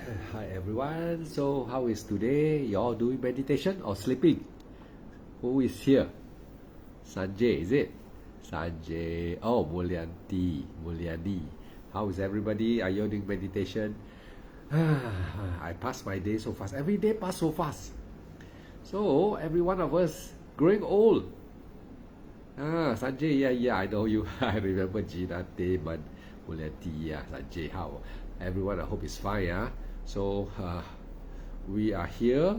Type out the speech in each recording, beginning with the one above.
Hi everyone. So how is today? You all doing meditation or sleeping? Who is here? Sanjay, is it? Sanjay. Oh, Mulyani. How is everybody? Are you doing meditation? I pass my day so fast. Every day pass so fast. So every one of us growing old. Sanjay, yeah, I know you. I remember Gina, Damon, Mulyani, Sanjay. How? Everyone, I hope is fine. So we are here,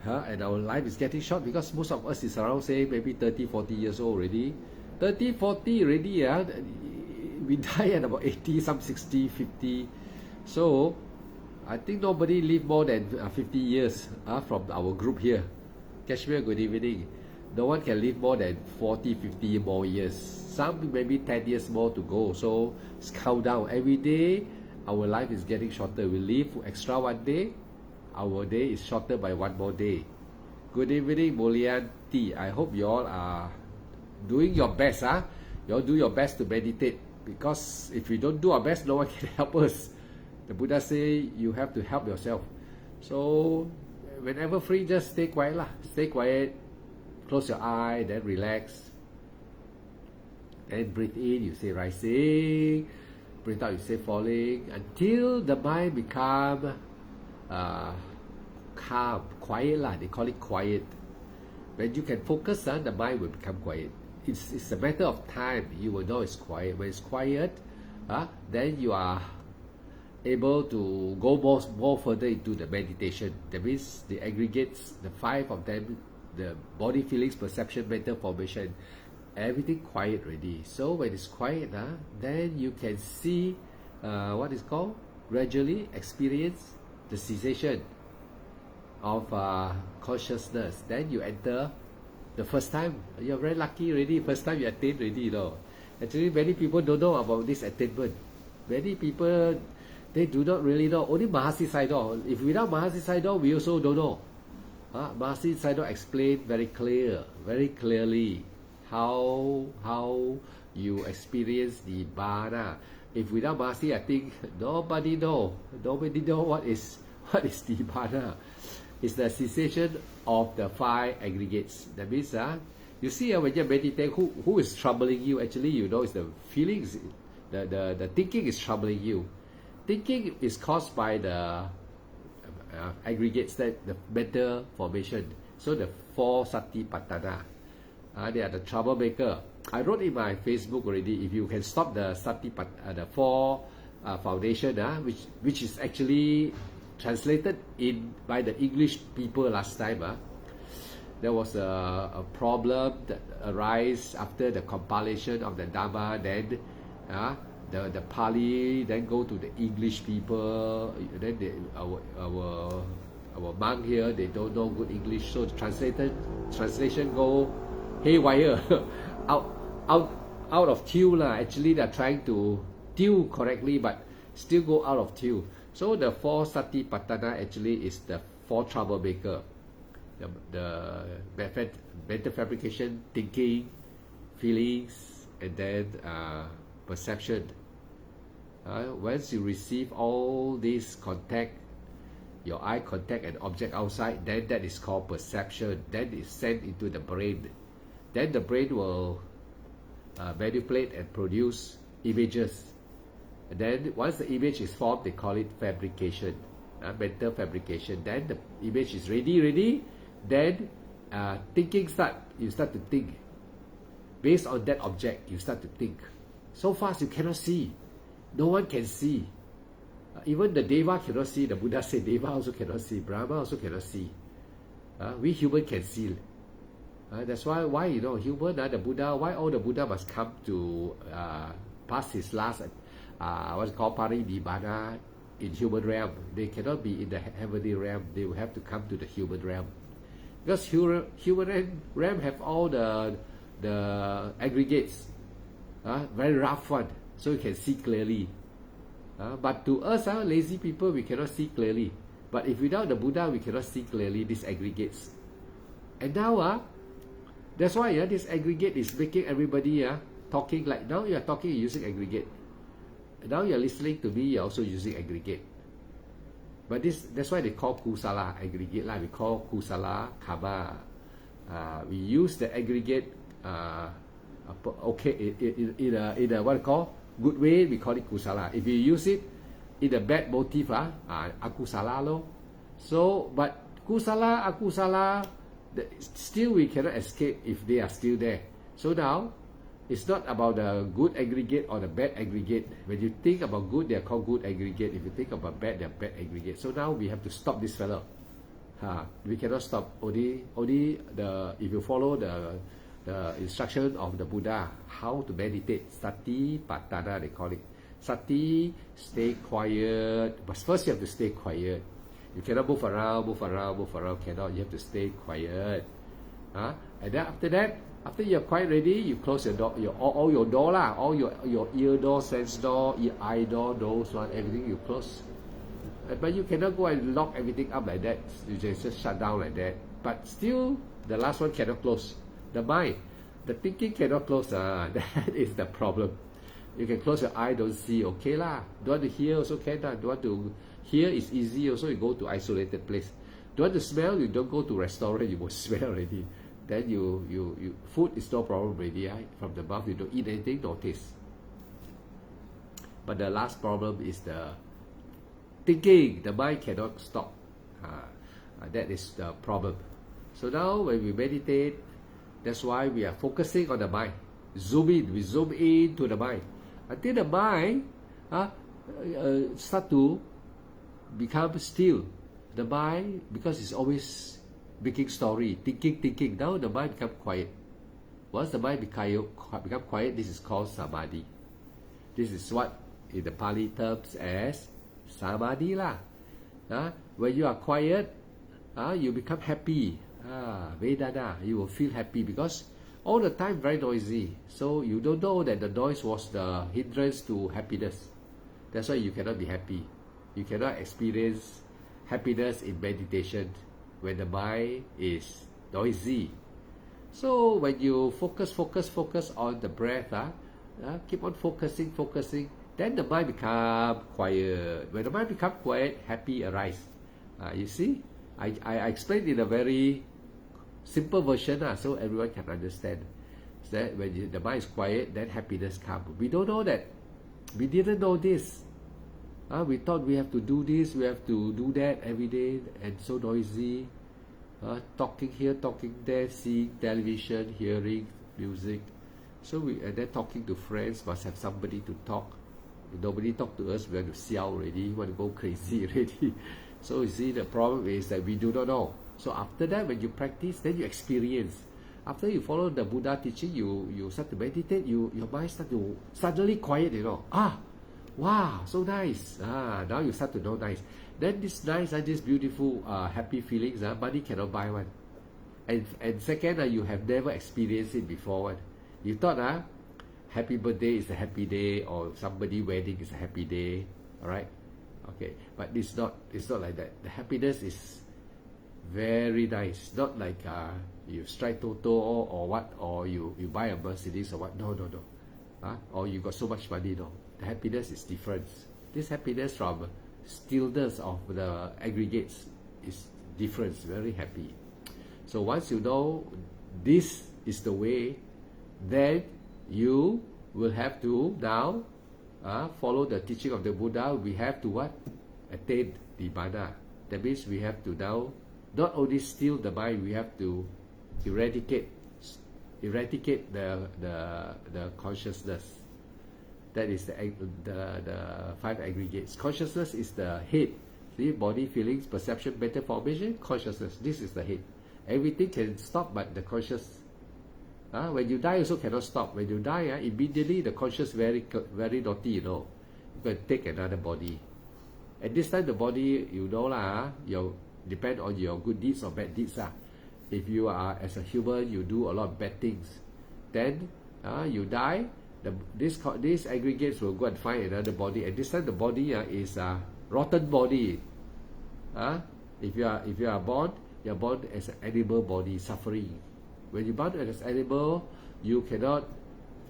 and our life is getting short because most of us is around, say, maybe 30, 40 years old already. 30, 40 already, we die at about 80, some 60, 50. So I think nobody live more than 50 years from our group here. Kashmir, good evening. No one can live more than 40, 50 more years. Some maybe 10 years more to go. So it's count down. Every day, our life is getting shorter. We live extra one day. Our day is shorter by one more day. Good evening, Mulyanti. I hope you all are doing your best. You all do your best to meditate. Because if we don't do our best, no one can help us. The Buddha say you have to help yourself. So whenever free, just stay quiet lah. Stay quiet. Close your eye, then relax. Then breathe in, you say rising. Breathe out, you say falling. Until the mind become calm, quiet lah. They call it quiet. When you can focus, the mind will become quiet. It's a matter of time. You will know it's quiet. When it's quiet, then you are able to go more further into the meditation. That means the aggregates, the five of them, the body, feelings, perception, mental formation, everything quiet already. So when it's quiet, then you can see what is called gradually experience the cessation of consciousness. Then you enter the first time. You're very lucky already. First time you attain already, you know. Actually, many people don't know about this attainment. Many people, they do not really know. Only Mahasi Sayadaw. If without Mahasi Sayadaw, we also don't know. Mahasi Sayadaw explained very clearly how you experience the Nibbana. If without Mahasi, I think nobody know what is Nibbana. It's the cessation of the five aggregates. That means you see when you meditate, who is troubling you? Actually, you know, it's the feelings, the thinking is troubling you. Thinking is caused by the aggregates, that the mental formation. So the four satipatthana, they are the troublemaker. I wrote in my Facebook already. If you can stop the the four foundation, which is actually translated in by the English people last time. There was a problem that arise after the compilation of the Dhamma. Then the Pali then go to the English people. Then our monk here, they don't know good English, so the translation go haywire, out of tune lah. Actually, they're trying to tune correctly, but still go out of tune. So the four satipatthana actually is the four troublemaker. The mental fabrication, thinking, feelings, and then perception. Once you receive all these contact, your eye contact and object outside, then that is called perception. Then it's sent into the brain. Then the brain will manipulate and produce images. And then once the image is formed, they call it fabrication, mental fabrication. Then the image is ready. Then thinking start. You start to think. Based on that object, you start to think. So fast you cannot see. No one can see. Even the Deva cannot see. The Buddha said Deva also cannot see. Brahma also cannot see. We human can see. That's why you know, human, the Buddha, why all the Buddha must come to pass his last what's called parinibbana in human realm. They cannot be in the heavenly realm. They will have to come to the human realm, because human realm have all the aggregates, very rough one, so you can see clearly. But to us, lazy people, we cannot see clearly. But if without the Buddha, we cannot see clearly these aggregates. And now, that's why this aggregate is making everybody talking. Like now you are talking using aggregate. Now you are listening to me, you are also using aggregate. But that's why they call kusala aggregate lah. We call kusala karma. We use the aggregate okay in a what we call good way, we call it kusala. If you use it in a bad motive, akusala lo. So but kusala, akusala, still we cannot escape if they are still there. So now it's not about the good aggregate or the bad aggregate. When you think about good, they are called good aggregate. If you think about bad, they are bad aggregate. So now we have to stop this fellow. We cannot stop. Only if you follow the instruction of the Buddha, how to meditate. Sati Patana, they call it. Sati, stay quiet. But first you have to stay quiet. You cannot move around. Cannot. You have to stay quiet. And then after that, after you're quite ready, you close your door, all your door lah, all your ear door, sense door, eye door, nose one, everything you close. But you cannot go and lock everything up like that. You just shut down like that. But still, the last one cannot close. The mind, the thinking cannot close. That is the problem. You can close your eye, don't see, okay lah. Don't want to hear, also can lah. Don't want to hear, is easy. Also, you go to isolated place. Don't want to smell, you don't go to restaurant, you will smell already. Then you food is no problem already. From the mouth, you don't eat anything, no taste. But the last problem is the thinking. The mind cannot stop. That is the problem. So now when we meditate, that's why we are focusing on the mind. Zoom in. We zoom in to the mind until the mind start to become still. The mind, because it's always making story, thinking. Now the mind become quiet. Once the mind become quiet, this is called samadhi. This is what in the Pali terms as samadhi lah. When you are quiet, you become happy. Vedana, you will feel happy because all the time very noisy. So you don't know that the noise was the hindrance to happiness. That's why you cannot be happy. You cannot experience happiness in meditation when the mind is noisy. So when you focus on the breath, keep on focusing, then the mind become quiet. When the mind become quiet, happy arise. You see, I explained in a very simple version, so everyone can understand. So that when the mind is quiet, then happiness comes. We don't know that. We didn't know this. We thought we have to do this, we have to do that every day, and so noisy. Talking here, talking there, seeing television, hearing music. So and then talking to friends, must have somebody to talk. If nobody talk to us, we have to siao already, want to go crazy already. So you see, the problem is that we do not know. So after that, when you practice, then you experience. After you follow the Buddha teaching, you start to meditate, your mind start to suddenly quiet, Wow, so nice. Now you start to know nice. Then this nice, this beautiful, happy feelings, money cannot buy one. And second, you have never experienced it before one. You thought, happy birthday is a happy day, or somebody wedding is a happy day, all right? Okay, but it's not like that. The happiness is very nice. Not like you strike Toto or what, or you buy a Mercedes or what. No. Or you got so much money, no. The happiness is different. This happiness from stillness of the aggregates is different, very happy. So once you know this is the way, then you will have to now follow the teaching of the Buddha. We have to what? Attain Nibbana. That means we have to now not only still the mind, we have to eradicate the consciousness. That is the five aggregates. Consciousness is the head. See, body, feelings, perception, mental formation, consciousness. This is the head. Everything can stop, but the conscious. When you die, also cannot stop. When you die, immediately the conscious very naughty. You can take another body. At this time, the body, you depend on your good deeds or bad deeds. If you are as a human, you do a lot of bad things. Then you die. These aggregates will go and find another body, and this time the body is a rotten body. If you are born, you are born as an animal body, suffering. When you born as an animal, you cannot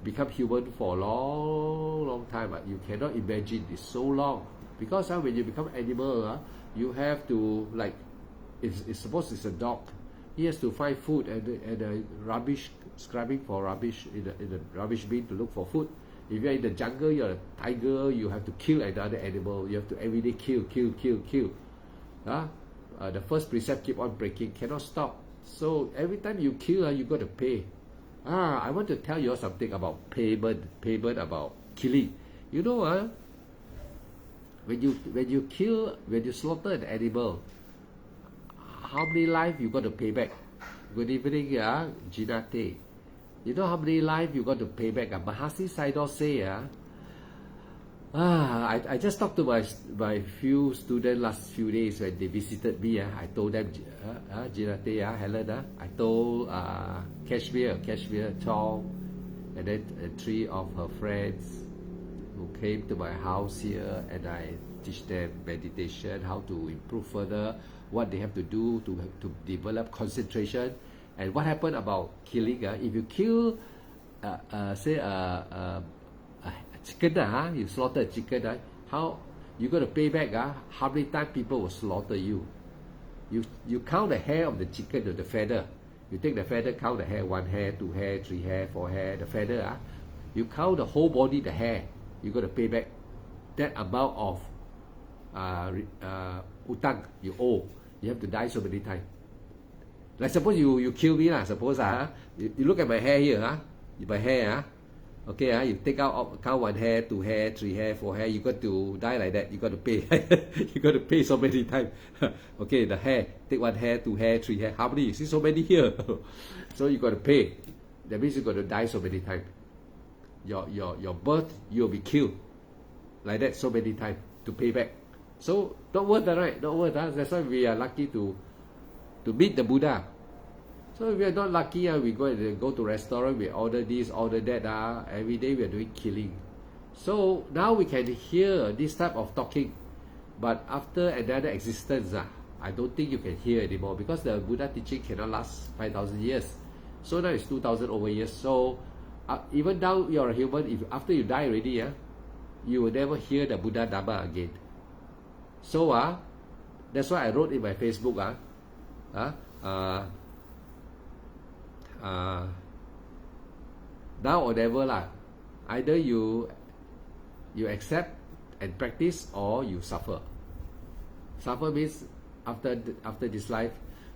become human for a long time. You cannot imagine it's so long. Because when you become animal, you have to, like, it's suppose it's a dog. He has to find food and rubbish, scrubbing for rubbish in the rubbish bin to look for food. If you're in the jungle, you're a tiger, you have to kill another animal. You have to everyday kill. The first precept keep on breaking, cannot stop. So every time you kill, you got to pay. I want to tell you something about payment about killing. You know, when you slaughter an animal, how many lives you got to pay back? Good evening, Jinate. You know how many lives you got to pay back? Mahasi Sayadaw say, I just talked to my few students last few days when they visited me. I told them, Jinate, Helen, I told Kashmir, Chong, and then 3 of her friends who came to my house here, and I teach them meditation, how to improve further, what they have to do to develop concentration. And what happened about killing? If you kill, say a chicken, you slaughter a chicken, how you got to pay back? How many times people will slaughter you? You count the hair of the chicken or the feather. You take the feather, count the hair, 1 hair, 2 hair, 3 hair, 4 hair. The feather, you count the whole body, the hair. You got to pay back that amount of utang you owe. You have to die so many times. Like suppose you kill me, suppose you look at my hair here, my hair, okay, you take out, count 1 hair, 2 hair, 3 hair, 4 hair, you got to die like that, you got to pay. You got to pay so many times. Okay, the hair, take 1 hair, 2 hair, 3 hair, how many? You see so many here. So you got to pay. That means you got to die so many times. Your birth, you'll be killed like that so many times to pay back. So not worth it, right? Not worth it. That's why we are lucky to meet the Buddha. So if we are not lucky, we go to restaurant, we order this, order that. Every day we are doing killing. So now we can hear this type of talking, but after another existence, I don't think you can hear anymore, because the Buddha teaching cannot last 5,000 years. So now it's 2,000 over years. So even now you're a human, if after you die already, you will never hear the Buddha Dhamma again. So that's why I wrote in my Facebook, now or never either you accept and practice, or you suffer. Suffer means after this life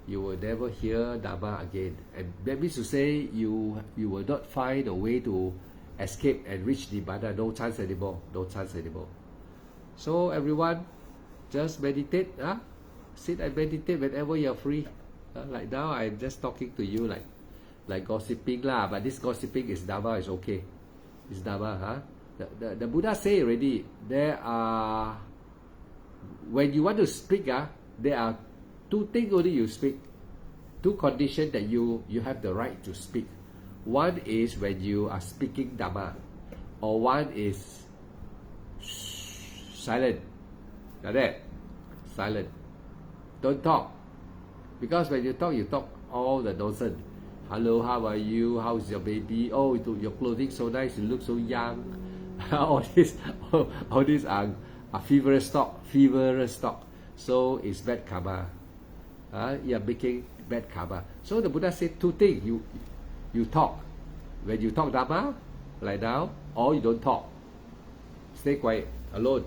you will never hear Dhamma again, and that means to say you will not find a way to escape and reach Nibbana. No chance anymore. So everyone, just meditate, sit and meditate whenever you're free. Like now I'm just talking to you like gossiping but this gossiping is Dhamma, is okay. It's Dhamma. The Buddha say already, there are, when you want to speak, there are 2 things only you speak, 2 conditions that you have the right to speak. One is when you are speaking Dhamma, or one is silent. Like that, silent. Don't talk, because when you talk all the nonsense. Hello, how are you? How's your baby? Oh, your clothing so nice. You look so young. all these are frivolous talk. So it's bad karma. You're making bad karma. So the Buddha said 2 things. You talk. When you talk Dhamma, like now, or you don't talk. Stay quiet, alone.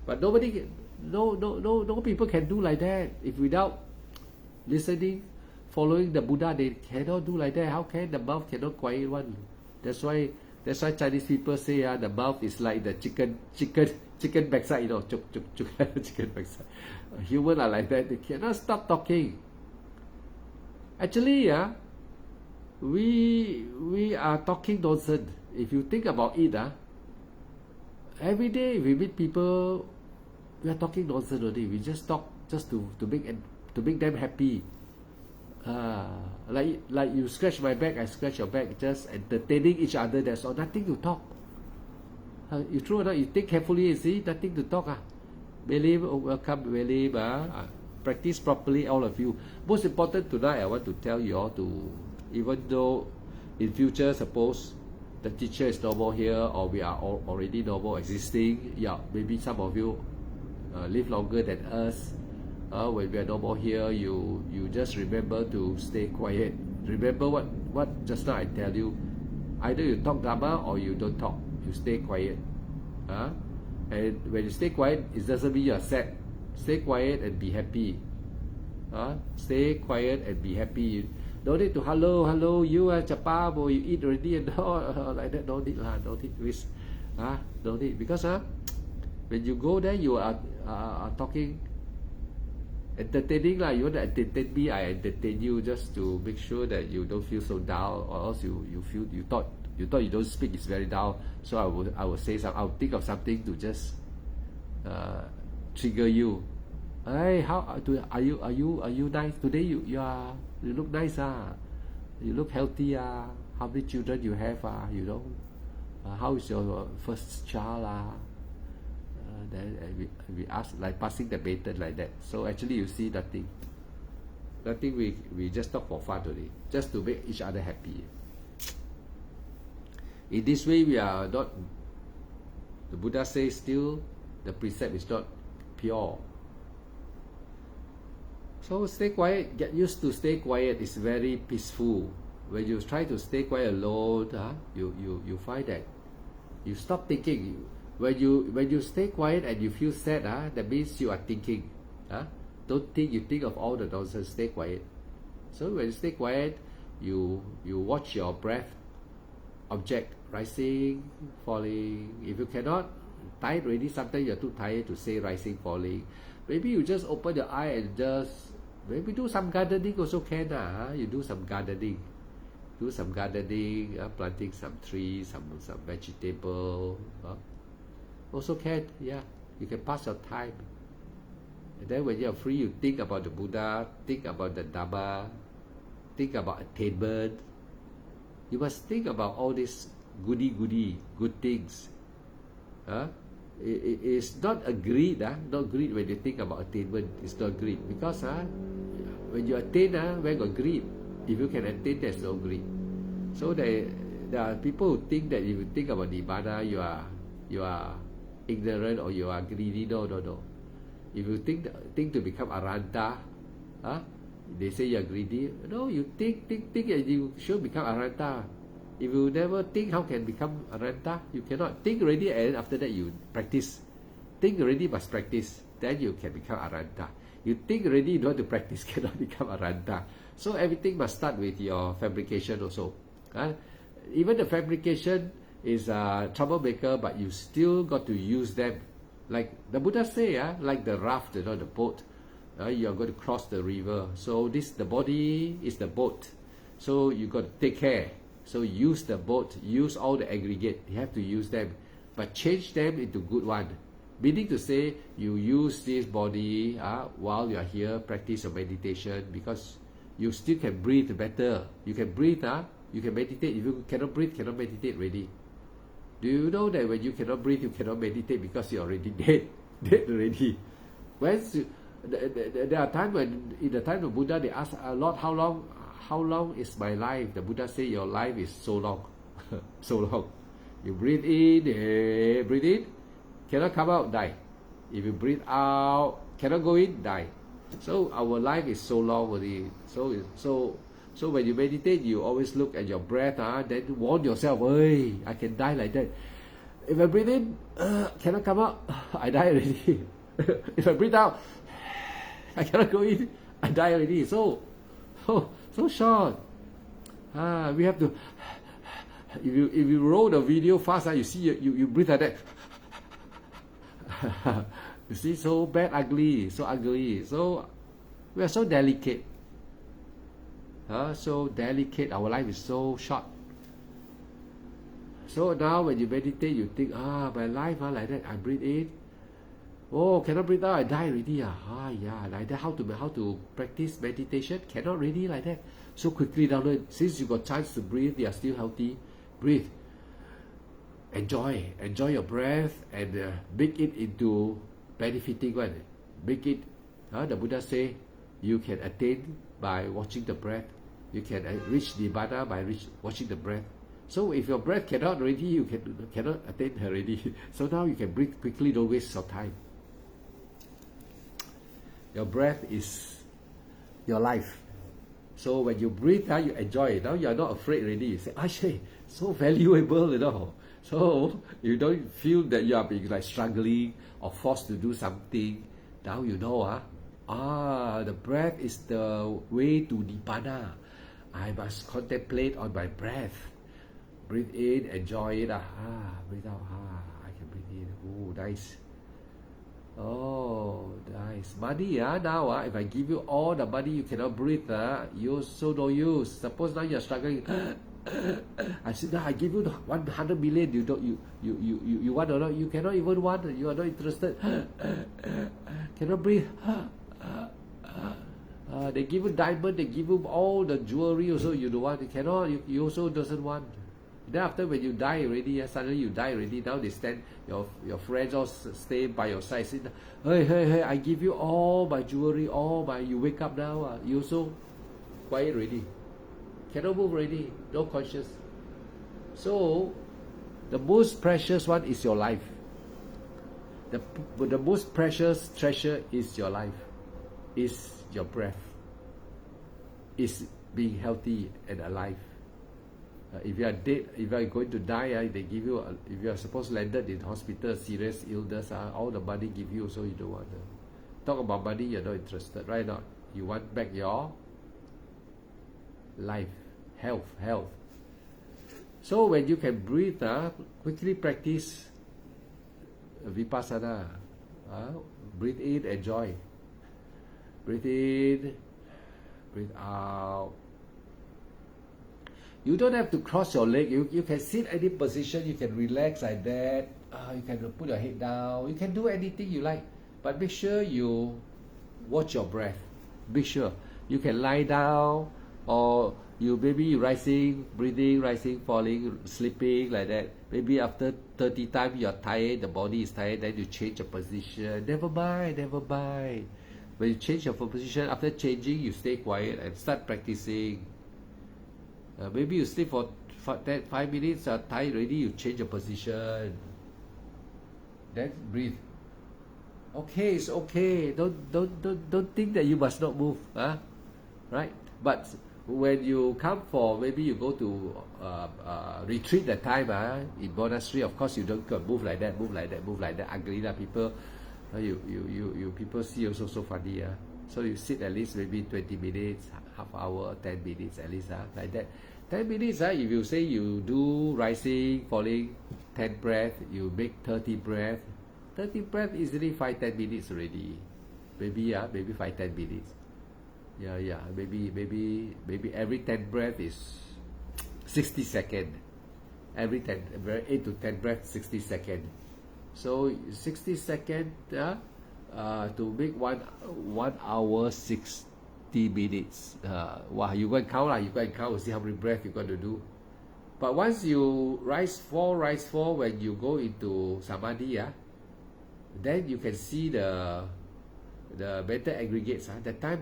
But no people can do like that. If without listening, following the Buddha, they cannot do like that. How can the mouth cannot quiet one? That's why Chinese people say the mouth is like the chicken backside, chuk, chicken backside. Humans are like that. They cannot stop talking. Actually, we are talking nonsense. If you think about it, every day we meet people, we are talking nonsense only. We just talk just to make them happy. Like you scratch my back, I scratch your back, just entertaining each other. That's all. Nothing to talk. You true or not? You think carefully. You see, nothing to talk. Believe, welcome, believe. Practice properly, all of you. Most important tonight, I want to tell you all to, even though in future, suppose the teacher is no more here, or we are already no more existing. Yeah, maybe some of you live longer than us. When we are no more here, you just remember to stay quiet. Remember what just now I tell you. Either you talk Dhamma or you don't talk. You stay quiet. And when you stay quiet, it doesn't mean you are sad. Stay quiet and be happy. Stay quiet and be happy. No need to hello, you chapam, or you eat already and all like that. No need lah, no need. No need, because when you go there, you are talking, entertaining lah. You want to entertain me, I entertain you just to make sure that you don't feel so down, or else you thought you don't speak is very down. So I will say something. I'll think of something to just trigger you. Hey, are you nice today? You look nice, you look healthy, how many children you have, how is your first child, then we ask, like passing the baton like that. So actually you see nothing, we just talk for fun only, just to make each other happy. In this way we are not, the Buddha says still the precept is not pure. So stay quiet, get used to stay quiet. It's very peaceful. When you try to stay quiet alone, you find that you stop thinking. When you stay quiet and you feel sad, that means you are thinking. Don't think, you think of all the nonsense. Stay quiet. So when you stay quiet, you watch your breath, object rising, falling. If you cannot, tired already, sometimes you're too tired to say rising, falling. Maybe you just open your eye and just maybe do some gardening also can. You do some gardening. Planting some trees, some vegetable. Also can, yeah. You can pass your time. And then when you're free, you think about the Buddha, think about the Dhamma, think about attainment. You must think about all these good things. It is not a greed, not greed when you think about attainment. It's not greed, because when you attain, where got greed? If you can attain, there's no greed. So there are people who think that if you think about Nibbana, you are ignorant or you are greedy. No. If you think to become Arhanta, they say you are greedy. No, you think and you should become Arhanta. If you never think, how can become Arhanta? You cannot think already, and after that you practice. Think already, must practice. Then you can become Arhanta. You think already, you don't want to practice, cannot become Arhanta. So everything must start with your fabrication also. Even the fabrication is a troublemaker, but you still got to use them. Like the Buddha say, like the raft, the boat. You are going to cross the river. So the body is the boat. So you got to take care. So use the boat, use all the aggregate. You have to use them, but change them into good one. Meaning to say, you use this body while you are here, practice your meditation, because you still can breathe better. You can breathe, you can meditate. If you cannot breathe, cannot meditate already. Do you know that when you cannot breathe, you cannot meditate because you're already dead already? There are times when, in the time of Buddha, they ask a lot, how long is my life? The Buddha say your life is so long. So long. You breathe in, cannot come out, die. If you breathe out, cannot go in, die. So our life is so long already. So when you meditate, you always look at your breath, then warn yourself, hey, I can die like that. If I breathe in, cannot come out, I die already. If I breathe out, I cannot go in, I die already. So short. We have to. If you roll the video fast, you see you breathe like that. You see, so bad, ugly, so ugly. So we are so delicate. So delicate. Our life is so short. So now when you meditate, you think, my life like that. I breathe in. Oh, cannot breathe out, I die already. Yeah, like that. How to practice meditation? Cannot really like that. So quickly down. Since you got chance to breathe, you are still healthy. Breathe. Enjoy your breath and make it into benefiting one. Make it. The Buddha say, you can attain by watching the breath. You can reach Nibbana by watching the breath. So if your breath cannot already, you cannot attain already. So now you can breathe quickly, don't waste your time. Your breath is your life. So when you breathe, you enjoy it. Now you are not afraid already. You say, Ashay, so valuable, you know. So you don't feel that you are being like struggling or forced to do something. Now you know, the breath is the way to Nibbana. I must contemplate on my breath. Breathe in, enjoy it. Breathe out. I can breathe in. Oh, nice. Oh, nice. Money, now, if I give you all the money, you cannot breathe, you also no use. Suppose now you're struggling. I said, no, I give you 100 million. You want or not? You cannot even want. You are not interested. Cannot breathe. They give you diamond. They give you all the jewelry. Also, you don't want. You cannot. You also doesn't want. Then after when you die already, suddenly you die already. Now they stand. Your friends all stay by your side. Say, hey, I give you all my jewelry, all my. You wake up now. You also quiet already. Cannot move already. No conscious. So the most precious one is your life. The most precious treasure is your life. Is your breath. Is being healthy and alive. If you are dead, if you are going to die, they give you, if you are supposed to landed in hospital, serious illness, all the money give you, so you don't want to. Talk about money, you're not interested, right? Not. You want back your life, health. So when you can breathe, quickly practice Vipassana. Breathe in, enjoy. Breathe in, breathe out. You don't have to cross your leg. You can sit any position. You can relax like that. You can put your head down. You can do anything you like. But make sure you watch your breath. Be sure. You can lie down, or maybe rising, breathing, rising, falling, sleeping like that. Maybe after 30 times you are tired, the body is tired, then you change your position. Never mind. When you change your position, after changing, you stay quiet and start practicing. Maybe you sleep for 5 minutes, tired already, you change your position. Then breathe. Okay, it's okay. Don't think that you must not move, right? But when you come for, maybe you go to retreat that time, in monastery, of course you don't move like that. Ugly people, you people see also so funny, So you sit at least maybe 20 minutes, half hour, 10 minutes at least, like that. 10 minutes, if you say you do rising, falling, 10 breath, you make 30 breath. 30 breath easily 5-10 minutes already. Maybe 5-10 minutes. Yeah. Maybe every 10 breath is 60 seconds. Every 8 to 10 breaths, 60 seconds. So 60 seconds to make 1 hour 60 minutes. You go and count You go and count, see how many breaths you got to do. But once you rise, fall, when you go into samadhi, then you can see the mental aggregates. That time,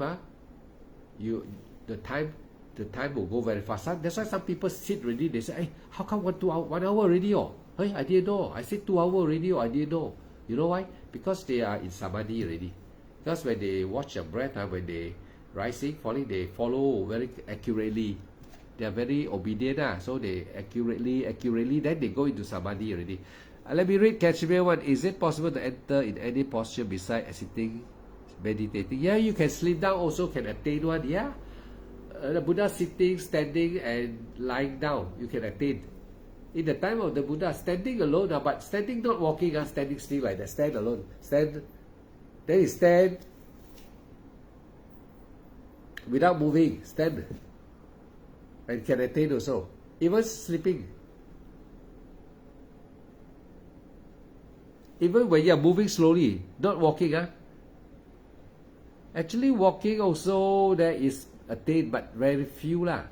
the time will go very fast. That's why some people sit already. They say, "Hey, how come 1 hour already? Hey, I didn't know. I said 2 hours already. I didn't know." You know why? Because they are in samadhi already. Because when they watch their breath, when they rising, falling, they follow very accurately. They are very obedient, so they accurately, then they go into samadhi already. Let me read Kashmir one. Is it possible to enter in any posture besides sitting, meditating? Yeah, you can sleep down also, can attain one. Yeah, the Buddha sitting, standing, and lying down, you can attain. In the time of the Buddha, standing alone, but standing not walking, standing still like that, stand alone, stand. Then he stand without moving, stand, and can attain also. Even sleeping. Even when you are moving slowly, not walking, Actually, walking also there is attained, but very few lah.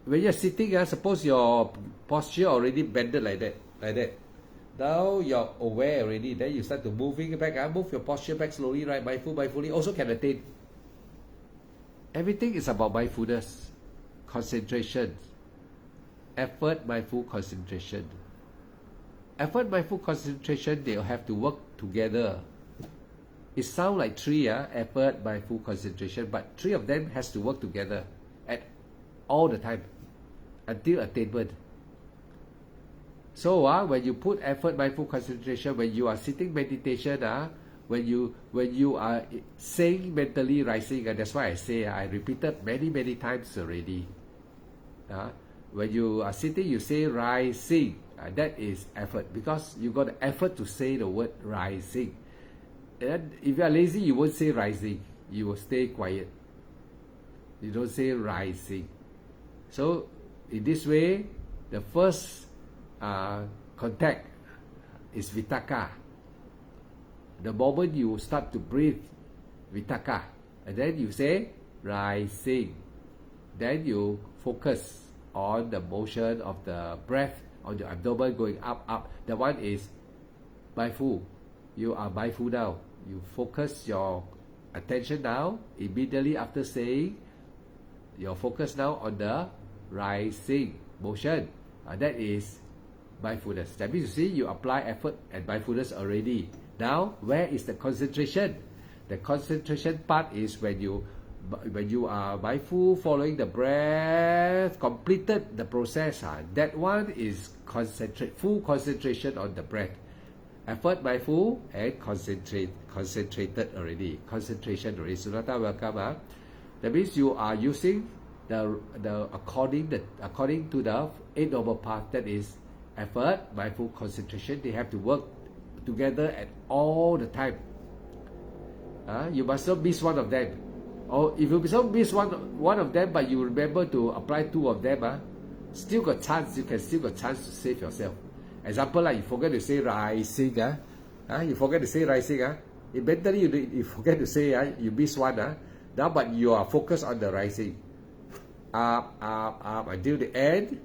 When you are sitting, suppose your posture already bended like that. Now you're aware already. Then you start to moving back. Move your posture back slowly, right? Mindfully also can attain. Everything is about mindfulness, concentration, effort, mindful, concentration. Effort, mindful, concentration, they'll have to work together. It sounds like three, effort, mindful, concentration, but three of them has to work together at all the time until attainment. So when you put effort, mindful, concentration, when you are sitting meditation, when you are saying mentally rising, and that's why I say I repeated many times already. When you are sitting, you say rising. That is effort, because you got the effort to say the word rising. And if you are lazy, you won't say rising. You will stay quiet. You don't say rising. So in this way, the first contact is vitakka. The moment you start to breathe, vitakka, and then you say rising. Then you focus on the motion of the breath on your abdomen going up. That one is mindful. You are mindful now. You focus your attention now. Immediately after saying, your focus now on the rising motion. That is mindfulness. That means you see, you apply effort and mindfulness already. Now, where is the concentration? The concentration part is when you are mindful, following the breath, completed the process. That one is full concentration on the breath. Effort, mindful, and concentrated already. Concentration already. Sunata, welcome. That means you are using the according to the Eight Noble Path. That is effort, mindful, concentration. They have to work together at all the time. You must not miss one of them. Or if you don't miss one of them, but you remember to apply two of them, still got chance. You can still got chance to save yourself. Example, like you forget to say rising, you forget to say rising, mentally you forget to say, you miss one, now but you are focused on the rising, up until the end.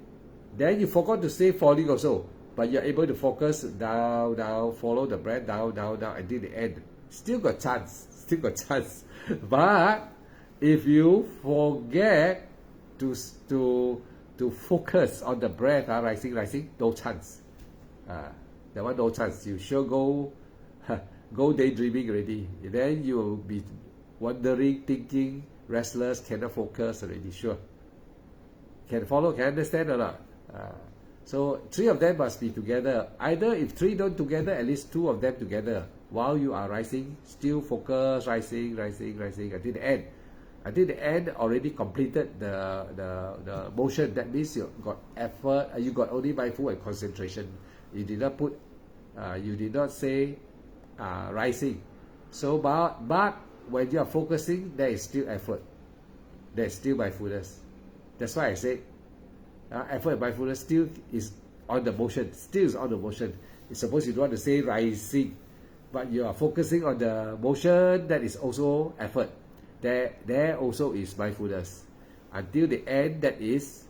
Then you forgot to say falling also, but you're able to focus down, follow the breath down until the end. Still got chance. But if you forget to focus on the breath, rising, no chance. That one no chance. You sure go daydreaming already. Then you will be wondering, thinking, restless, cannot focus already. Sure. Can follow? Can understand or not? So three of them must be together. Either if three don't together, at least two of them together. While you are rising, still focus, rising until the end. Until the end, already completed the motion. That means you got effort. You got only mindful and concentration. You did not put. You did not say rising. So, but when you are focusing, there is still effort. There is still mindfulness. That's why I say effort and mindfulness still is on the motion. Still is on the motion. It's supposed you don't want to say rising, but you are focusing on the motion. That is also effort. There also is mindfulness. Until the end, that is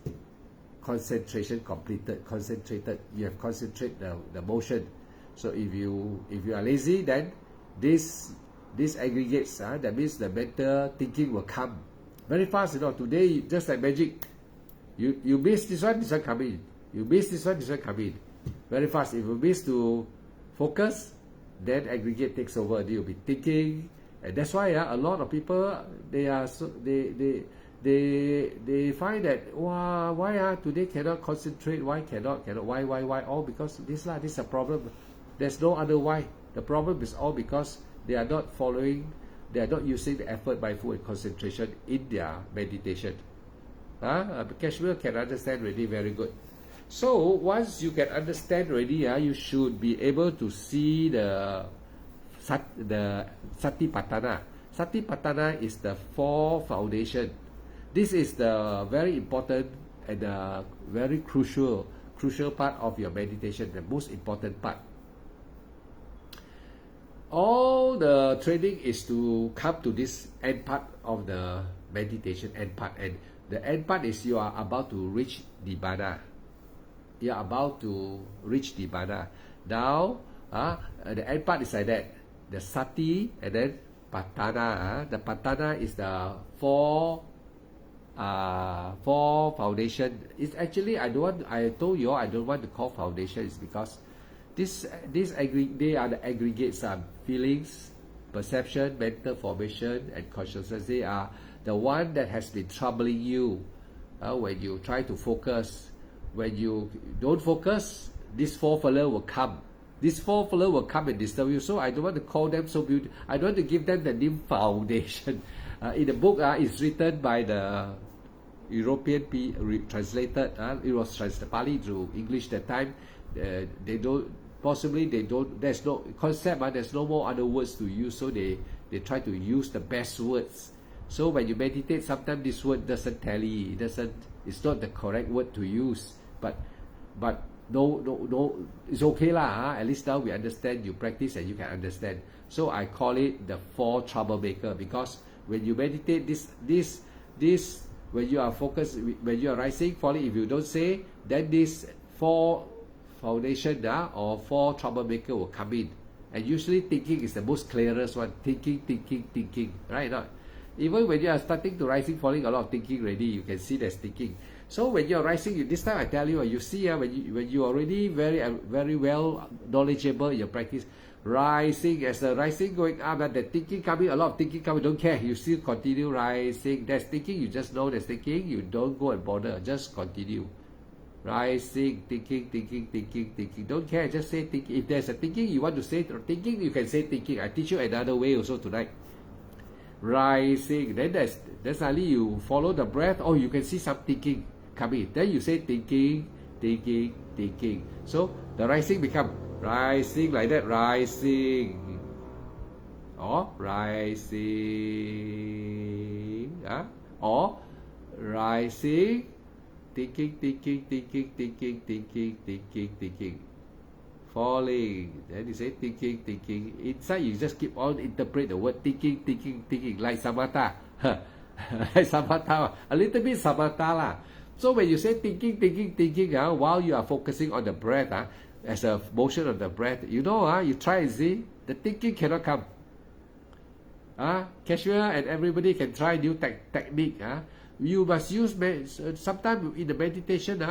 concentration completed. Concentrated. You have concentrated the motion. So if you are lazy, then this aggregates. That means the mental thinking will come very fast. Today just like magic. You miss this one coming. You miss this one coming. Very fast. If you miss to focus, then aggregate takes over. You'll be thinking, and that's why a lot of people they find that why today cannot concentrate. Why cannot why all because this is a problem. There's no other why. The problem is all because they are not following. They are not using the effort, mindful, and concentration in their meditation. Kashmir can understand really very good. So once you can understand already, you should be able to see the Satipatthana. Satipatthana is the four foundation. This is the very important and the very crucial part of your meditation, the most important part. All the training is to come to this end part of the meditation, end part. And the end part is you are about to reach Nibbana. You are about to reach Nibbana. Now, the end part is like that. The Sati and then Patthana. The Patthana is the four four foundation. It's actually I told you all I don't want to call foundation is because they are the aggregates of feelings, perception, mental formation, and consciousness. They are the one that has been troubling you when you try to focus. When you don't focus, this four fella will come. This four fella will come and disturb you. So I don't want to call them so beautiful. I don't want to give them the name foundation. In the book, it's written by the European translated. It was translated Pali to English that time. They don't. There's no concept. There's no more other words to use. So they try to use the best words. So when you meditate, sometimes this word doesn't tally. It's not the correct word to use. But no, it's okay lah. At least now we understand. You practice and you can understand. So I call it the four troublemaker, because when you meditate, this when you are focused, when you are rising, falling, if you don't say, then this four foundation or four troublemaker will come in. And usually thinking is the most clearest one. Thinking, right? Not even when you are starting to rising, falling, a lot of thinking already. You can see there's thinking. So when you are rising, this time I tell you, you see when you are already very well knowledgeable in your practice, rising, as the rising going up, and the thinking coming, a lot of thinking coming, don't care, you still continue rising. There's thinking, you just know there's thinking, you don't go and bother, just continue. Rising, thinking, don't care, just say thinking. If there's a thinking, you want to say thinking, you can say thinking. I teach you another way also tonight. Rising, then suddenly you follow the breath, or you can see some thinking coming. Then you say thinking. So the rising become rising like that, rising. Or rising. Or rising. Thinking. Falling. Then you say thinking. Inside you just keep on interpret the word thinking, like samatha. Like samatha. A little bit samatha lah. So when you say thinking, while you are focusing on the breath, as a motion of the breath, you try and see, the thinking cannot come. Cashier and everybody can try new technique. You must use, sometimes in the meditation,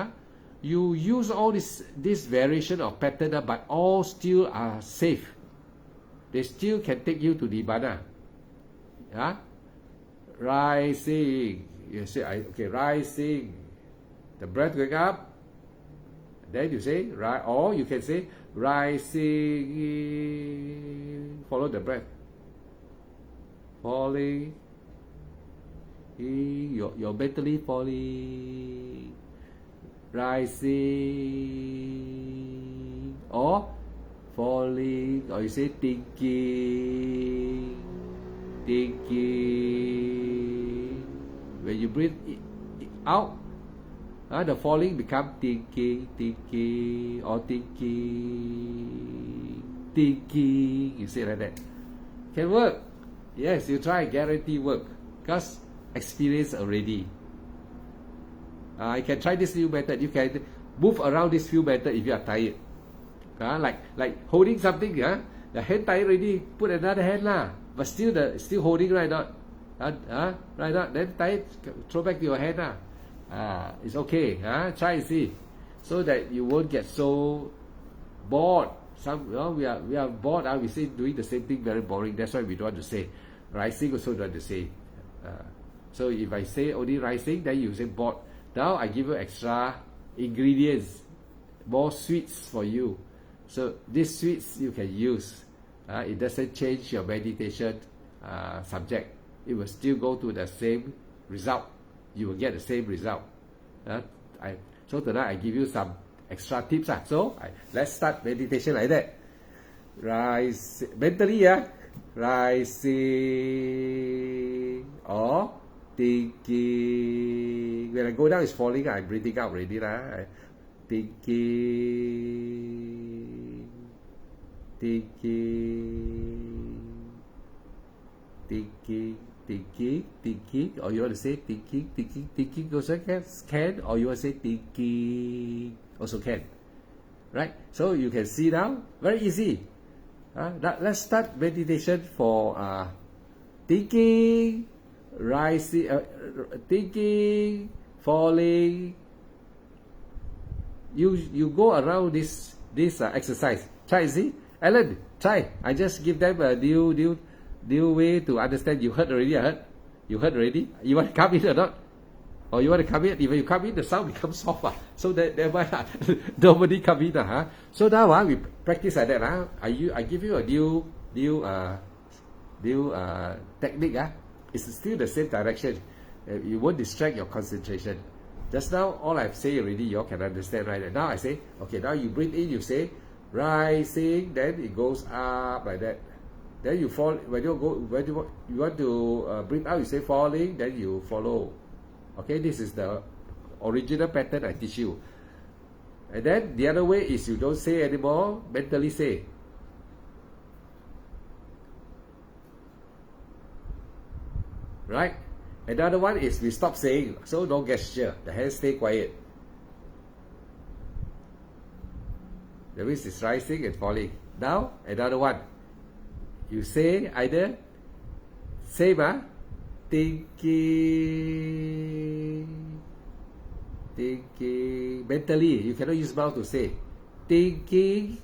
you use all this variation of pattern, but all still are safe. They still can take you to Nibbana. Rising. You say, okay, rising. The breath going up. Then you say, or you can say, rising. Follow the breath. Falling. You're mentally falling. Rising. Or falling. Or you say thinking. When you breathe out, the falling become thinking, or thinking. You say like that. Can work. Yes, you try, guarantee work. Because experience already. You can try this new method. You can move around this few method if you are tired. Like holding something. The hand tired already, put another hand lah. But still holding, right not? Right not? Then tired, throw back your hand lah. It's okay. Try and see, so that you won't get so bored. We are bored. We say doing the same thing very boring. That's why we don't want to say. Rising also don't want to say. So if I say only rising, then you say bored. Now I give you extra ingredients, more sweets for you. So these sweets you can use. It doesn't change your meditation subject. It will still go to the same result. You will get the same result. So tonight I give you some extra tips. So let's start meditation like that. Rise mentally, rising or thinking. When I go down, it's falling. I'm breathing out already lah. Thinking. Thinking, or you want to say thinking also can, or you want to say thinking also can, right? So you can see now, very easy. Let's start meditation for thinking. rising, thinking, falling. You go around this exercise. Try, see, Alan. Try. I just give them a new way to understand. You heard already. I heard. You heard already. You want to come in or not? Or you want to come in? If you come in, the sound becomes soft. So that never nobody come in. So now we practice like that. I give you a new technique. It's still the same direction. You won't distract your concentration. Just now, all I've said already, you all can understand, right? Now I say, okay, now you breathe in, you say, rising, then it goes up like that. Then you fall, when you want to breathe out, you say falling, then you follow. Okay, this is the original pattern I teach you. And then the other way is you don't say anymore, mentally say. Right? Another one is we stop saying, so don't gesture. The hands stay quiet. That means it's rising and falling. Now, another one. You say either same, thinking. Mentally, you cannot use mouth to say. Thinking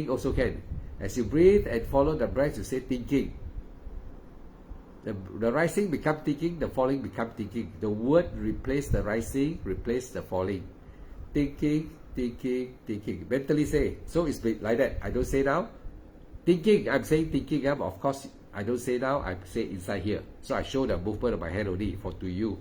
also can. As you breathe and follow the breath, you say thinking. The rising become thinking, the falling become thinking. The word replace the rising, replace the falling. Thinking. Mentally say. So it's like that. I don't say now. Thinking, I'm saying thinking. Of course, I don't say now. I say inside here. So I show the movement of my hand only to you.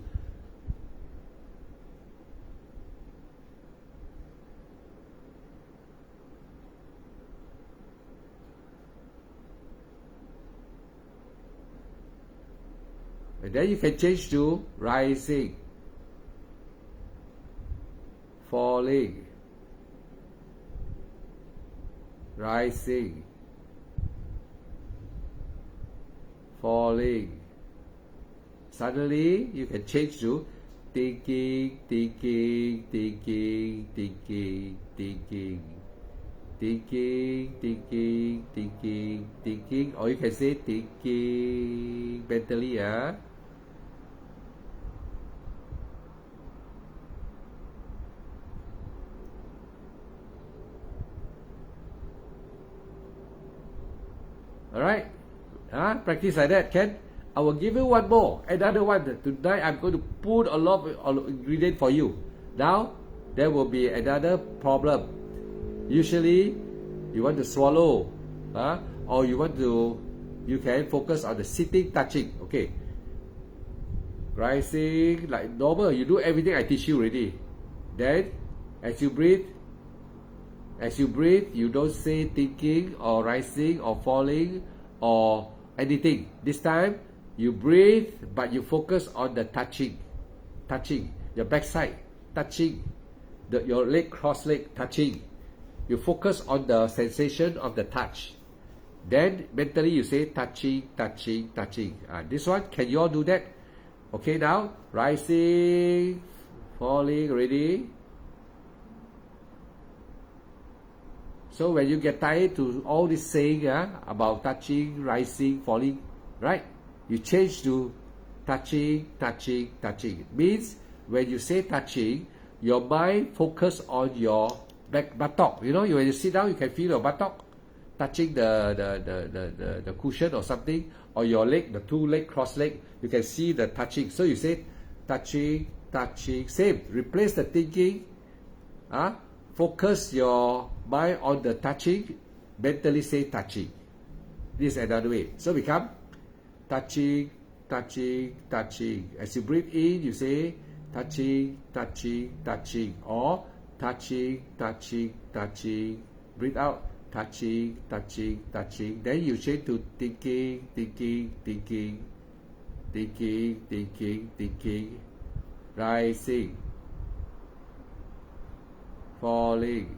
And then you can change to rising, falling, rising, falling. Suddenly you can change to thinking, or you can say thinking mentally. Alright? Practice like that, Ken. I will give you one more. Another one. Tonight I'm going to put a lot of ingredient for you. Now, there will be another problem. Usually, you want to swallow. Or you can focus on the sitting, touching. Okay. Rising, like normal. You do everything I teach you already. Then, as you breathe, you don't say thinking or rising or falling or anything. This time, you breathe, but you focus on the touching, your backside, touching, your leg, cross leg, touching. You focus on the sensation of the touch. Then mentally you say touching. This one, can you all do that? Okay, now, rising, falling, ready? So when you get tired to all this saying about touching, rising, falling, right? You change to touching. Means when you say touching, your mind focus on your back buttock. You know, when you sit down, you can feel your buttock touching the cushion or something, or your leg, the two leg, cross leg. You can see the touching. So you say touching. Same. Replace the thinking. Focus your mind on the touching. Mentally say touching. This is another way. So become touching. As you breathe in, you say touching, or touching. Breathe out, touching. Then you change to thinking. Rising, falling.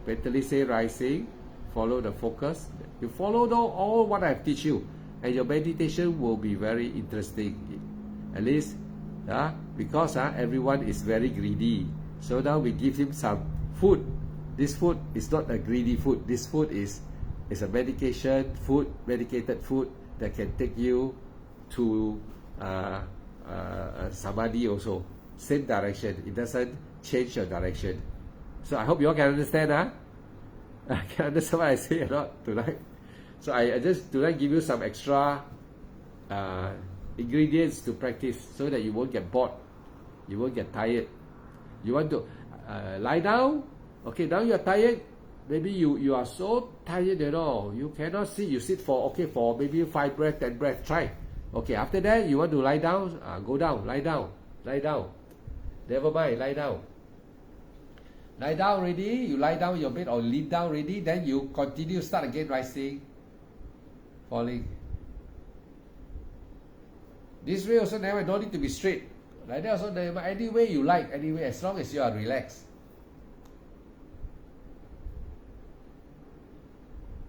Mentally say rising. Follow the focus. You follow all what I've teach you, and your meditation will be very interesting. At least, because everyone is very greedy. So now we give him some food. This food is not a greedy food. This food is It's a medicated food that can take you to samadhi also. Same direction. It doesn't change your direction. So I hope you all can understand, huh? I can understand what I say or not tonight. So I just tonight give you some extra ingredients to practice so that you won't get bored, you won't get tired. You want to lie down. Okay, now you're tired. Maybe you are so tired, you cannot sit. You sit for maybe 5 breaths, 10 breaths. Try. Okay, after that you want to lie down. Go down. Lie down. Never mind. Lie down. Lie down already. You lie down on your bed or lean down already. Then you continue. Start again. Rising, falling. This way also never. Don't need to be straight. Like that also never. Any way you like. Anyway, as long as you are relaxed.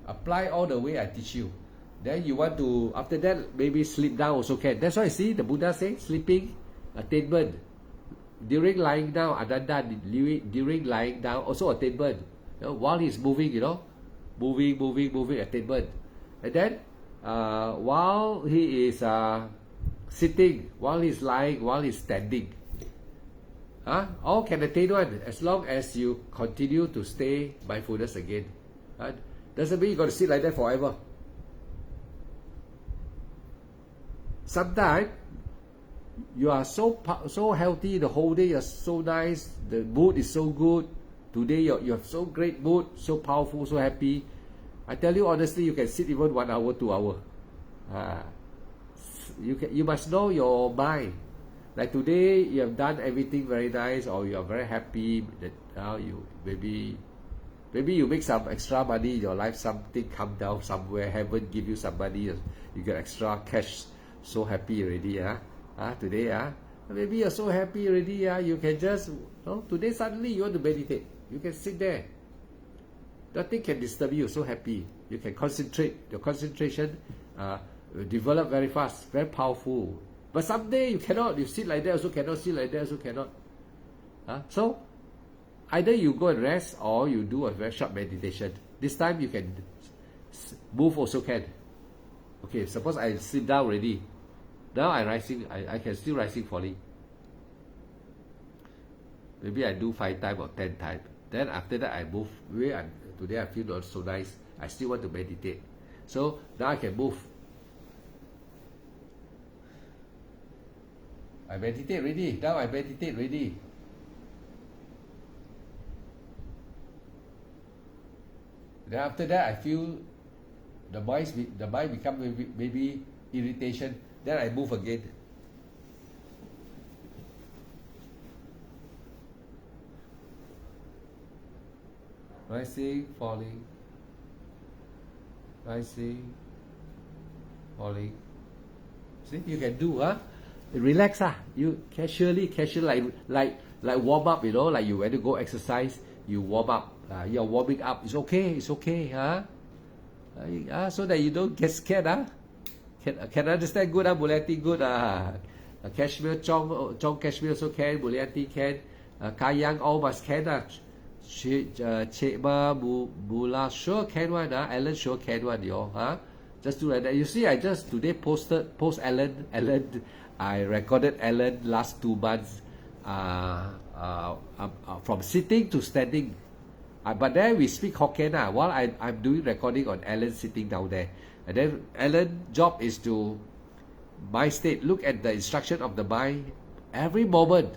Apply all the way I teach you. Then you want to, after that, maybe sleep down also can. That's why I see the Buddha say sleeping attainment. During lying down, Ananda, during lying down, also attainment. While he's moving, moving, attainment. And then, while he is sitting, while he's lying, while he's standing, all can attain one, as long as you continue to stay mindfulness again. Doesn't mean you're going to sit like that forever. Sometimes you are so healthy the whole day, you're so nice, the mood is so good. Today you have so great mood, so powerful, so happy. I tell you honestly, you can sit even 1 hour, 2 hours. You must know your mind. Like today, you have done everything very nice, or you are very happy that now you maybe you make some extra money in your life, something come down somewhere, heaven give you some money, you get extra cash, so happy already, today, maybe you're so happy already, you can just, today suddenly you want to meditate, you can sit there, nothing can disturb you, so happy, you can concentrate, your concentration will develop very fast, very powerful, but someday you cannot, you sit like that also cannot, sit like that also cannot, so either you go and rest or you do a very short meditation. This time you can move also can. Okay, suppose I sit down already. Now I'm rising, I can still rising falling. Maybe I do 5 times or 10 times. Then after that I move. Today I feel not so nice. I still want to meditate. So now I can move. I meditate already. Now I meditate already. Then after that, I feel the mind become maybe irritation. Then I move again. Rising, falling. Rising, falling. See, you can do, relax, You casually, like warm up, like you want to go exercise, you warm up. You're warming up. It's okay, so that you don't get scared, Can understand good, Mulyati good, Kashmir, Chong Kashmir also can, Mulyati can, Kayang all must can, Chema, Mula sure can one, Alan sure can one, Just do like that. You see, I just today post Alan, I recorded Alan last 2 months, from sitting to standing. But then we speak Hokkien while I'm doing recording on Alan sitting down there. And then Alan's job is to mind state, look at the instruction of the mind every moment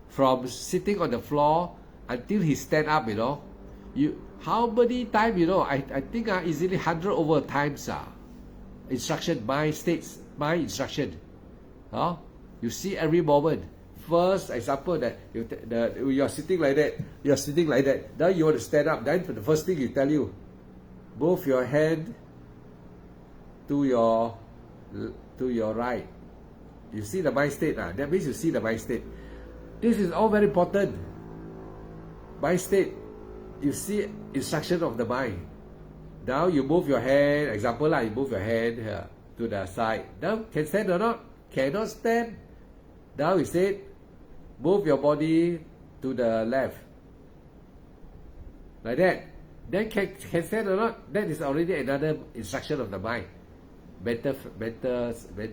from sitting on the floor until he stand up, how many times, I think easily 100 over times instruction, mind states, mind instruction. You see every moment. First example that you're sitting like that, now you want to stand up, then the first thing he tell you, move your hand to your right. You see the mind state, that means you see the mind state. This is all very important. Mind state, you see instruction of the mind. Now you move your hand, example you move your hand to the side. Now can stand or not? Cannot stand. Now you say, move your body to the left. Like that. Then can stand or not? That is already another instruction of the mind. Mental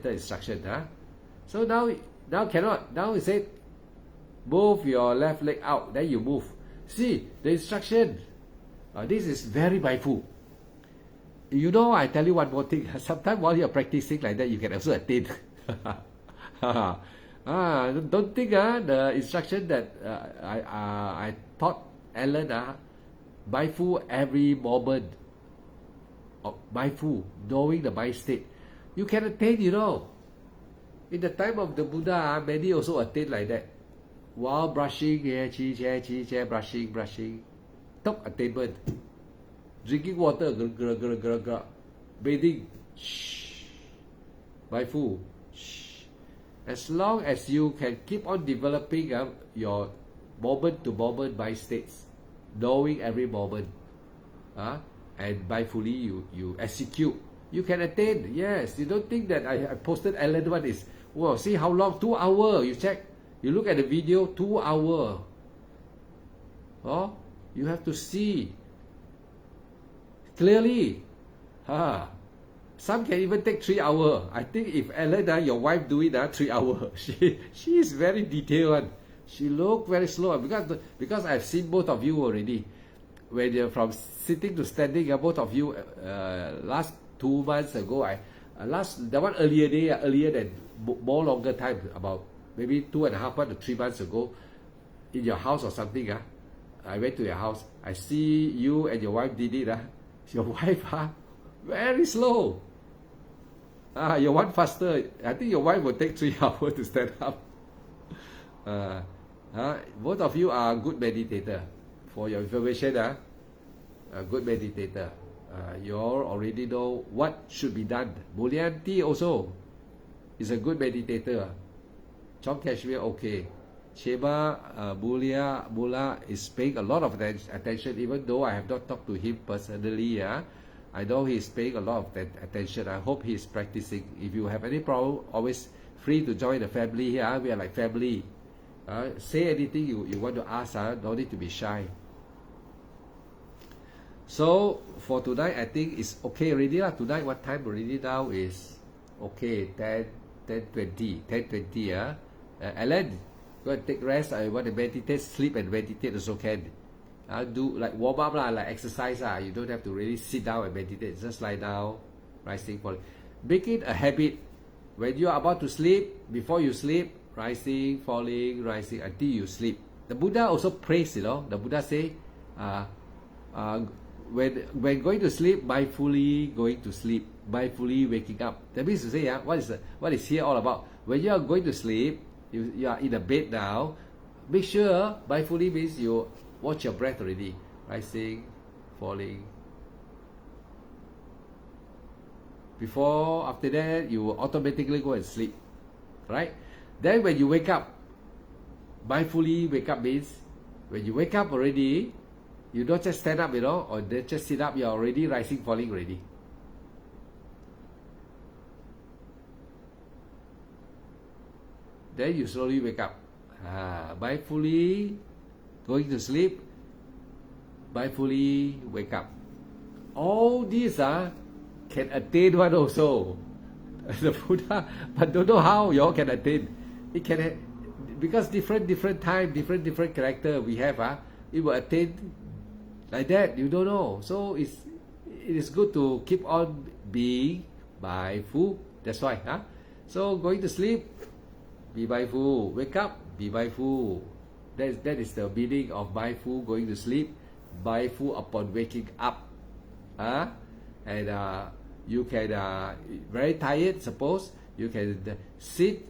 instruction. So now cannot. Now it said, move your left leg out. Then you move. See the instruction. This is very mindful. You know, I tell you one more thing. Sometimes while you're practicing like that, you can also attain. Don't think the instruction that I taught Alan, mindful every moment, mindful, knowing the mind state. You can attain, you know. In the time of the Buddha, many also attain like that. While brushing, brushing, top attainment. Drinking water, bathing, mindful. As long as you can keep on developing your moment-to-moment mind states, knowing every moment, and mindfully you execute, you can attain. Yes, you don't think that I posted Alan one is, wow, see how long? 2 hours. You check, you look at the video, 2 hours. You have to see clearly. Some can even take 3 hours. I think if Ellen, your wife do it 3 hours, she is very detailed one. She look very slow because I've seen both of you already. When you're from sitting to standing, both of you last 2 months ago, the one earlier than more longer time, about maybe 2.5 months to 3 months ago, in your house or something. I went to your house. I see you and your wife did it. Your wife, very slow. Your one faster. I think your wife will take 3 hours to stand up. Both of you are good meditator. For your information, a good meditator. You all already know what should be done. Mulyanti also is a good meditator. Chom Kashmir, okay. Sheba Mula is paying a lot of attention, even though I have not talked to him personally. I know he's paying a lot of attention. I hope he's practicing. If you have any problem, always free to join the family here. We are like family. Say anything you want to ask. No need to be shy. So for tonight, I think it's okay already. Tonight, what time already now is okay, 10:20. Alan, go and take rest. I want to meditate, sleep and meditate also can. Do like warm up like exercise. You don't have to really sit down and meditate. Just lie down, rising, falling. Make it a habit. When you are about to sleep, before you sleep, rising, falling, rising until you sleep. The Buddha also prays, The Buddha say, when going to sleep, mindfully going to sleep, mindfully waking up. That means to say, what is here all about? When you are going to sleep, you are in a bed now. Make sure mindfully means you watch your breath already, rising, falling. After that, you will automatically go and sleep, right? Then when you wake up, mindfully wake up means when you wake up already, you don't just stand up, or just sit up. You're already rising, falling already. Then you slowly wake up. Mindfully going to sleep, mindfully wake up. All these can attain one also. The Buddha, but don't know how you all can attain. It can, because different time, different character we have. It will attain like that. You don't know. So it is good to keep on being mindful. That's why. So going to sleep, be mindful. Wake up, be mindful. That is the meaning of mindful going to sleep. Mindful upon waking up. And you can, very tired, suppose, you can sit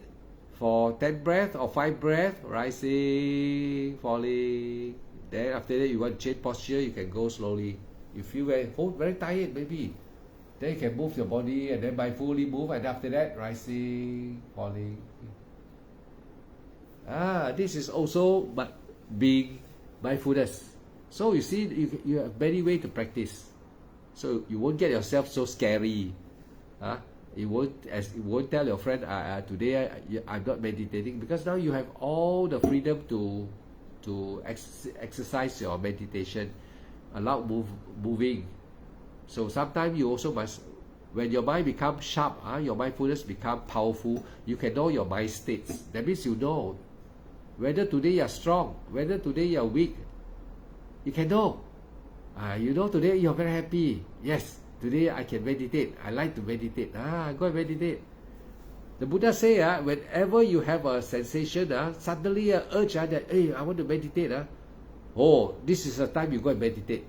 for 10 breaths or 5 breaths, rising, falling. Then after that, you want to change posture, you can go slowly. You feel very tired, maybe. Then you can move your body and then mindfully move, and after that, rising, falling. This is also being mindfulness. So you see, you have many ways to practice. So you won't get yourself so scary. You won't tell your friend, today I'm not meditating, because now you have all the freedom to exercise your meditation. allow moving. So sometimes you also must, when your mind becomes sharp, your mindfulness become powerful, you can know your mind states. That means you know whether today you are strong, whether today you are weak. You can know. You know today you are very happy. Yes, today I can meditate. I like to meditate. Go and meditate. The Buddha say, whenever you have a sensation, suddenly an urge that, hey, I want to meditate. This is the time you go and meditate.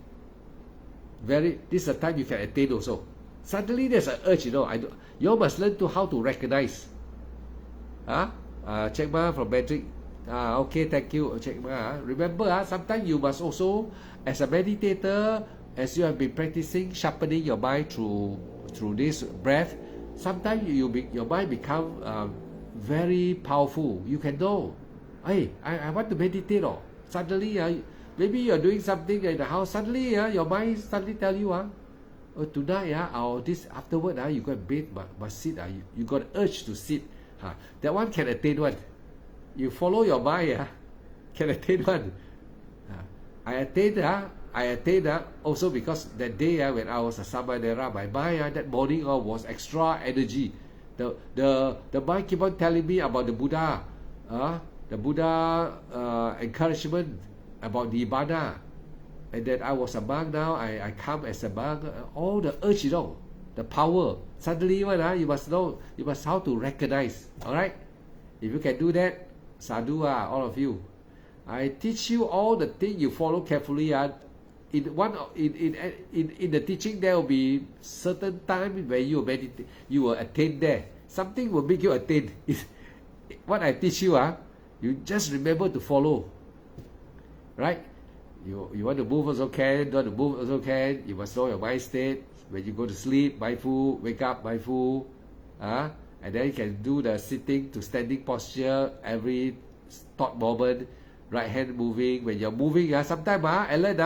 This is the time you can attain also. Suddenly there's an urge, you must learn how to recognize. Check Ma from Madrid. Okay, thank you, Check Ma. Remember, sometimes you must also, as a meditator, as you have been practicing, sharpening your mind through this breath, sometimes your mind become very powerful. You can know, hey, I want to meditate. Suddenly, maybe you're doing something in the house. Suddenly, your mind suddenly tell you, tonight, or this afterward, you go and bathe, must sit. You got urge to sit. That one can attain one. You follow your mind, can attain one. I attained also because that day when I was a Samadera, my mind that morning was extra energy. The mind keep on telling me about the Buddha, encouragement about the Ibadah, and that I was a monk now. I come as a monk. All the urge, the power. Suddenly, you must know. You must how to recognize. All right. If you can do that, sadhu, all of you. I teach you all the things you follow carefully. In the teaching, there will be certain time where you meditate, you will attain there. Something will make you attain. What I teach you, you just remember to follow. Right? You want to move also can, don't want to move also can. You must know your mind state. When you go to sleep, mindful, wake up, mindful. And then you can do the sitting to standing posture every thought moment. Right hand moving. When you're moving, sometimes, Alan,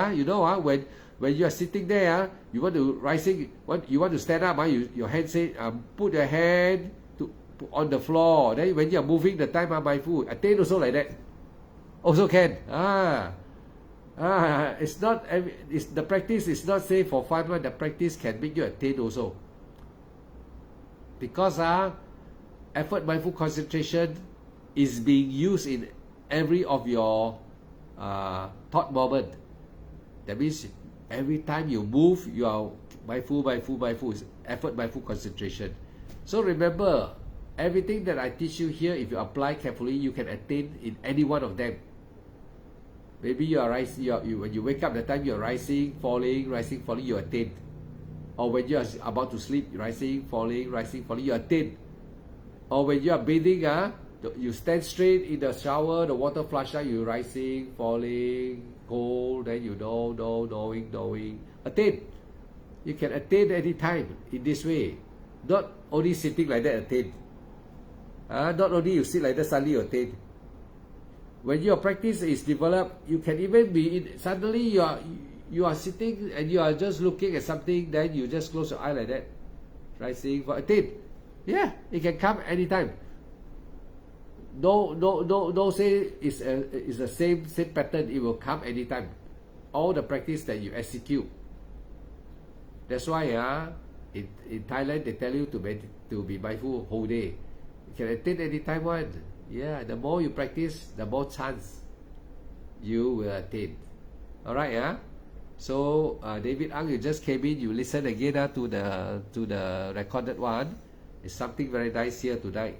when you are sitting there, you want to rising, you want to stand up, your hand say, put your hand on the floor. Then when you are moving, the time mindful. Attain also like that. Also can. It's not. The practice is not say for fun. The practice can make you attain also. Because effort mindful concentration is being used in every of your thought moment. That means every time you move, you are mindful. Is effort mindful concentration. So remember, everything that I teach you here, if you apply carefully, you can attain in any one of them. Maybe you are rising. When you wake up, the time you are rising, falling, you attain. Or when you are about to sleep, rising, falling, you attain. Or when you are bathing, you stand straight in the shower, the water flush out, you rising, falling, cold, then you knowing. Attain. You can attain any time in this way. Not only sitting like that, attain. Not only you sit like that, suddenly you attain. When your practice is developed, you can even be suddenly you are sitting and you are just looking at something, then you just close your eye like that. Rising for attain. Yeah, it can come anytime. No say it's the same pattern. It will come anytime. All the practice that you execute. That's why in Thailand they tell you to be mindful whole day. You can attain anytime one. Yeah, the more you practice, the more chance you will attain. All right, So David Ang, you just came in. You listen again to the recorded one. It's something very nice here tonight.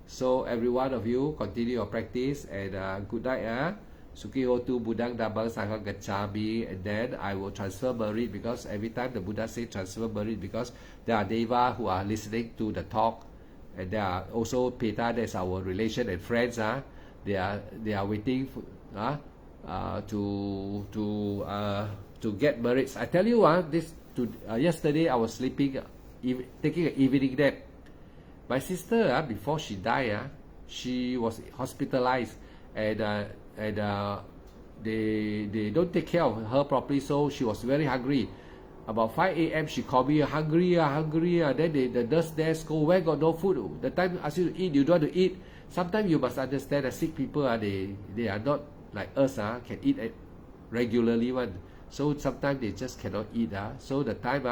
So every one of you continue your practice and good night. Suki hotu Buddhang Dhammang Sanghang Gacchami, and then I will transfer merit, because every time the Buddha say transfer merit, because there are deva who are listening to the talk, and there are also Peta, that's our relation and friends. They are waiting for, to get merits. I tell you, yesterday I was sleeping, taking an evening nap. My sister, before she died, she was hospitalized, and they don't take care of her properly, so she was very hungry. About 5 a.m. she called me, hungry. Then the nurse there scold, where got no food? The time ask you to eat, you don't want to eat. Sometimes you must understand that sick people, they are not like us, can eat regularly one. So sometimes they just cannot eat. So the time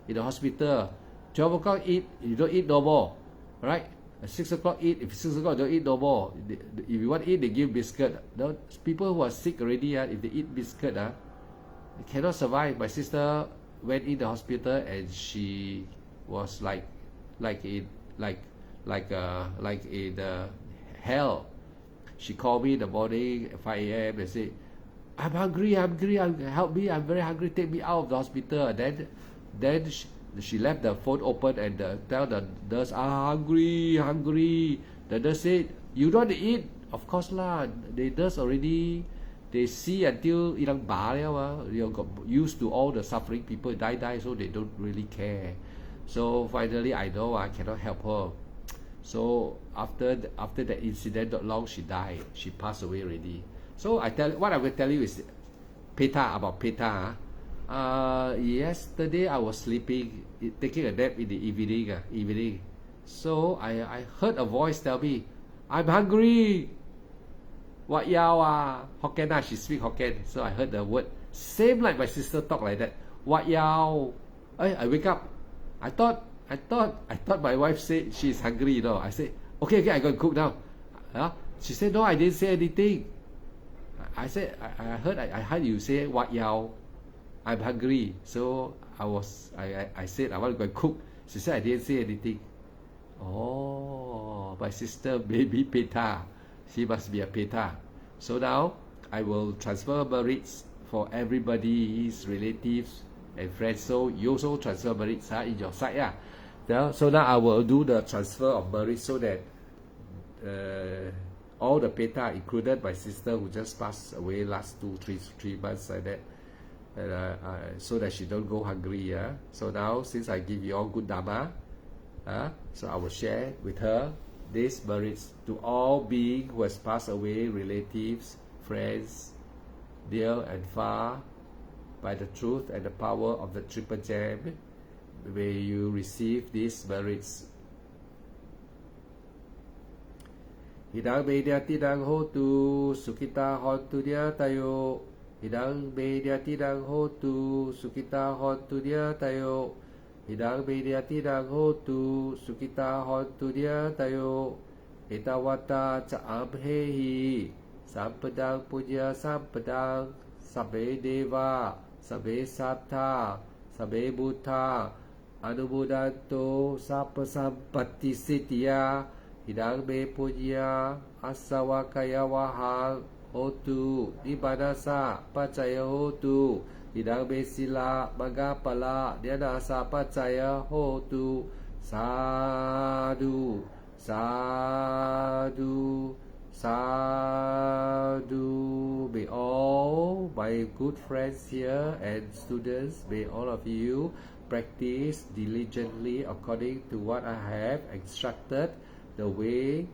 in the hospital, 12 o'clock eat, you don't eat no more. Right? At 6 o'clock eat, if 6 o'clock don't eat no more. If you want to eat, they give biscuit. Now, people who are sick already, if they eat biscuit, they cannot survive. My sister went in the hospital and she was like in hell. She called me in the morning at 5 a.m. and said, I'm hungry, help me, I'm very hungry, take me out of the hospital. And then she left the phone open and tell the nurse, hungry. The nurse said, you don't eat? Of course lah. The nurse already, they see until ilang ba liao, you got used to all the suffering people die, so they don't really care. So finally I know I cannot help her. So after that incident, not long she died. She passed away already. So what I will tell you is about PETA. Yesterday I was sleeping, taking a nap in the evening. So I heard a voice tell me, I'm hungry. What yao Hokkien she speak Hokkien. So I heard the word, same like my sister talk like that. What yao? I wake up. I thought my wife said she's hungry, I said, okay, I go and cook now. She said, no, I didn't say anything. I said, I heard you say what yao. I'm hungry. So I said I want to go and cook. She said I didn't say anything. Oh, my sister maybe PETA. She must be a PETA. So now I will transfer merits for everybody's relatives and friends. So you also transfer merits in your side. So now I will do the transfer of merits so that all the PETA, included my sister who just passed away last 3 months like that, so that she don't go hungry. So now since I give you all good dharma, so I will share with her these merits to all beings who has passed away, relatives, friends, near and far, by the truth and the power of the Triple Gem. May you receive these merits. Hidang media tidang hotu sukita hotu dia tayo. Hidang media tidang hotu sukita hotu dia tayo. Hidang media tidang hotu sukita hotu dia tayo. Etawata caamhehi sampadang punya sampadang sabe deva sabe sattha sabe buddha anumodanto sapa sampati sitya. Hidang me punya asawakaya wahang hotu nibanasa pacaya hotu. Hidang me sila magapala nyanasa pacaya hotu. Sadhu, sadhu, sadhu. May all my good friends here and students, may all of you practice diligently according to what I have instructed, the way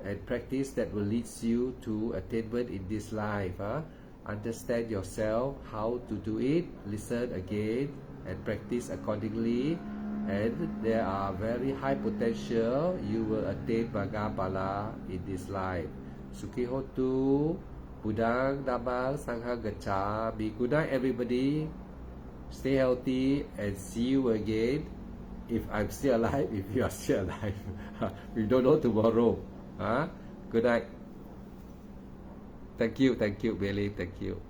and practice that will lead you to attainment in this life. Understand yourself how to do it, listen again and practice accordingly, and there are very high potential you will attain Magapala in this life. Sukhi hotu, Buddhang Dhammang Sanghang Gacchami. Good night everybody, stay healthy and see you again. If I'm still alive, if you are still alive. We don't know tomorrow. Good night. Thank you, Bailey. Thank you.